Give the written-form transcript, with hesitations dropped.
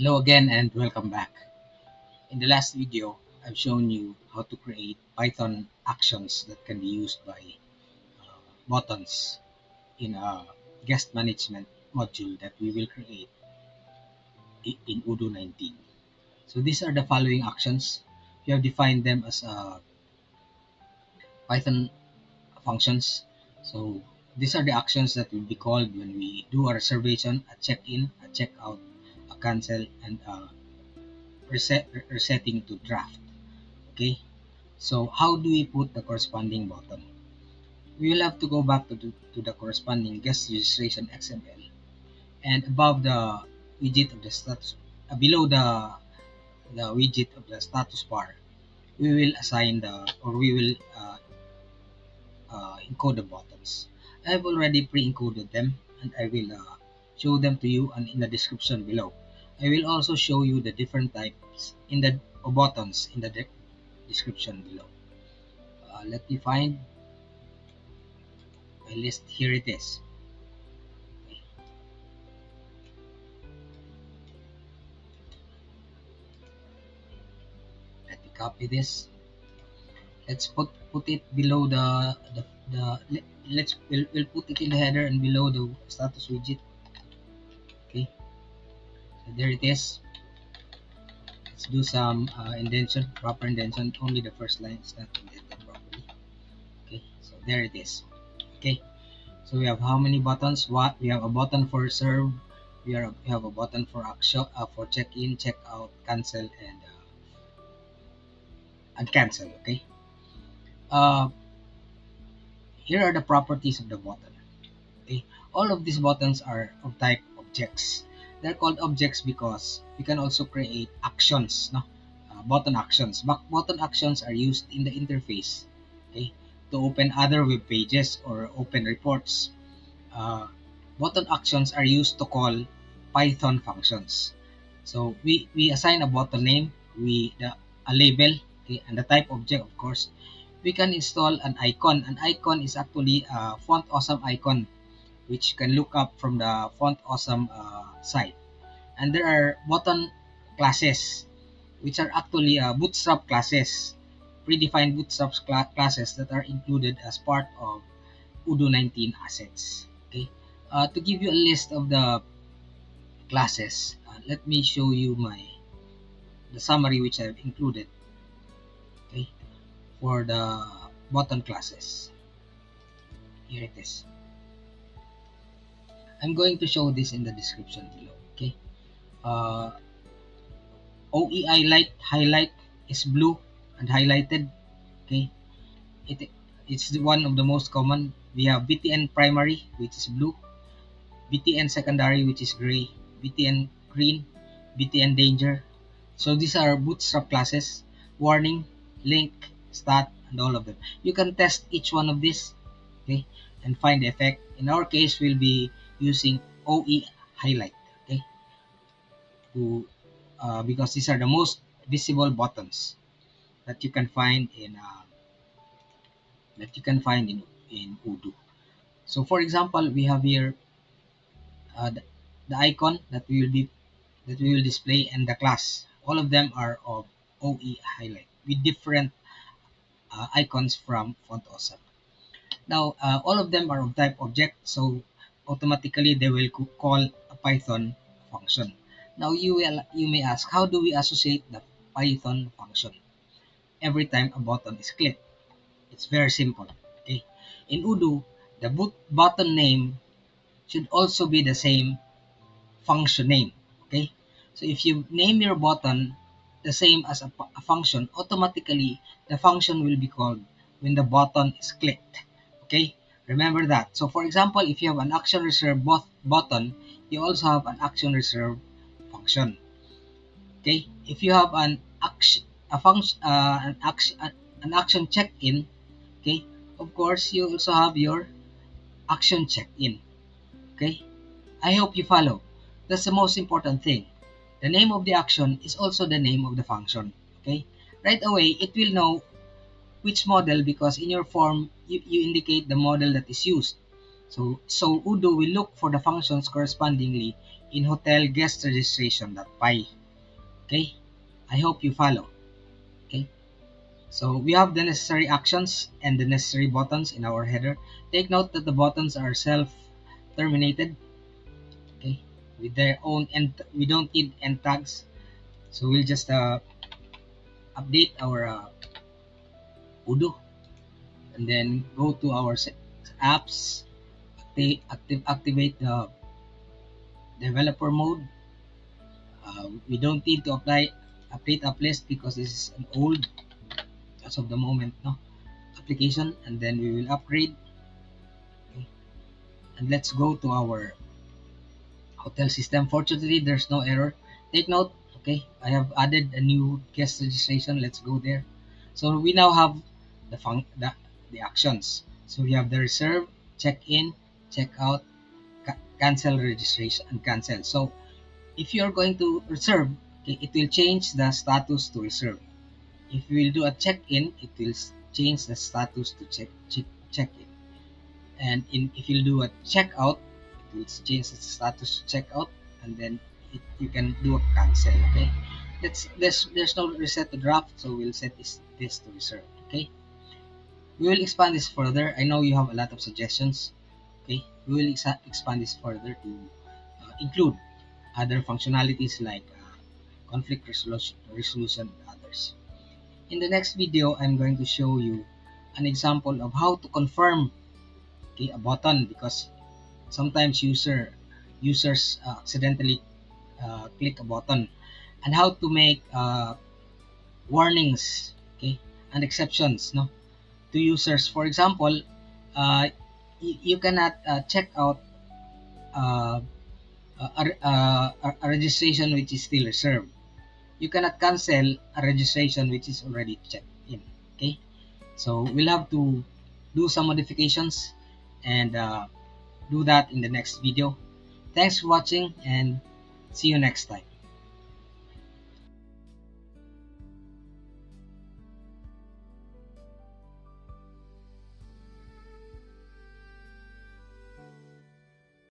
Hello again and welcome back. In the last video, I've shown you how to create Python actions that can be used by buttons in a guest management module that we will create in Odoo 19. So these are the following actions. You have defined them as Python functions. So these are the actions that will be called when we do a reservation, a check-in, a check-out, a cancel, and a resetting to draft. Okay. So how do we put the corresponding button? We will have to go back to the corresponding guest registration XML, and above the widget of the status, below the widget of the status bar, we will assign we will encode the buttons. I have already pre-encoded them, and I will show them to you and in the description below. I will also show you the different types in the buttons in the description below. Let me find my list. Here it is. Let me copy this. Let's put it below we'll put it in the header and below the status widget. Okay, so there it is. Let's do some indentation, proper indentation. Only the first line is not indented properly. Okay, so there it is. Okay, so we have how many buttons? What we have a button for reserve. We have a button for action, for check in, check out, cancel, and cancel. Okay. Uh, Here are the properties of the button. Okay, all of these buttons are of type objects. They're called objects because we can also create actions, no? Button actions. Button actions are used in the interface, okay, to open other web pages or open reports. Uh, Button actions are used to call Python functions. So we assign a button name, a label, okay, and the type object, of course. We can install an icon. An icon is actually a Font Awesome icon, which you can look up from the Font Awesome site. And there are button classes, which are actually bootstrap classes, predefined bootstrap classes that are included as part of Odoo 19 assets. Okay, to give you a list of the classes, let me show you the summary which I've included. Okay, for the button classes, here it is. I'm going to show this in the description below. Okay, uh, OEI light highlight is blue and highlighted. Okay, it it's one of the most common. We have BTN primary, which is blue, BTN secondary, which is gray, BTN green, BTN danger. So these are bootstrap classes, warning, link, stat, and all of them. You can test each one of these, okay, and find the effect. In our case, we'll be using OE highlight, okay, to because these are the most visible buttons that you can find in Odoo. So for example, we have here uh, the, the icon that we will display and the class. All of them are of OE highlight with different icons from Font Awesome. Now, all of them are of type object, so automatically they will call a Python function. Now, you may ask, how do we associate the Python function every time a button is clicked? It's very simple. Okay, in Odoo, the button name should also be the same function name. Okay, so if you name your button the same as a function, automatically the function will be called when the button is clicked. Okay, remember that. So for example, if you have an action reserve button, you also have an action reserve function. Okay, if you have an action check in, okay, of course you also have your action check in. Okay, I hope you follow. That's the most important thing. The name of the action is also the name of the function. Okay? Right away, it will know which model because in your form, you indicate the model that is used. So Odoo will look for the functions correspondingly in hotel guest registration.py. Okay, I hope you follow. Okay, so we have the necessary actions and the necessary buttons in our header. Take note that the buttons are self-terminated. Okay, with their own end. We don't need end tags, so we'll just update our Odoo, and then go to our apps, activate the developer mode. We don't need to update uplist because this is an old, as of the moment, no, application. And then we will upgrade. Okay. And let's go to our hotel system. Fortunately, there's no error. Take note. Okay, I have added a new guest registration. Let's go there. So we now have the actions. So we have the reserve, check in, check out, cancel registration, and cancel. So if you're going to reserve, okay, it will change the status to reserve. If you will do a check-in, it will change the status to check-in. And if you do a check-out, it will change the status to check-out, and then you can do a cancel. Okay, there's no reset to draft, so we'll set this to reserve. Okay, we will expand this further. I know you have a lot of suggestions. Okay, we will expand this further to include other functionalities like conflict resolution and others. In the next video, I'm going to show you an example of how to confirm, okay, a button, because sometimes users accidentally click a button, and how to make warnings, okay, and exceptions, no, to users. For example, you cannot check out uh, a registration which is still reserved. You cannot cancel a registration which is already checked in. Okay, so we'll have to do some modifications and do that in the next video. Thanks for watching, and see you next time.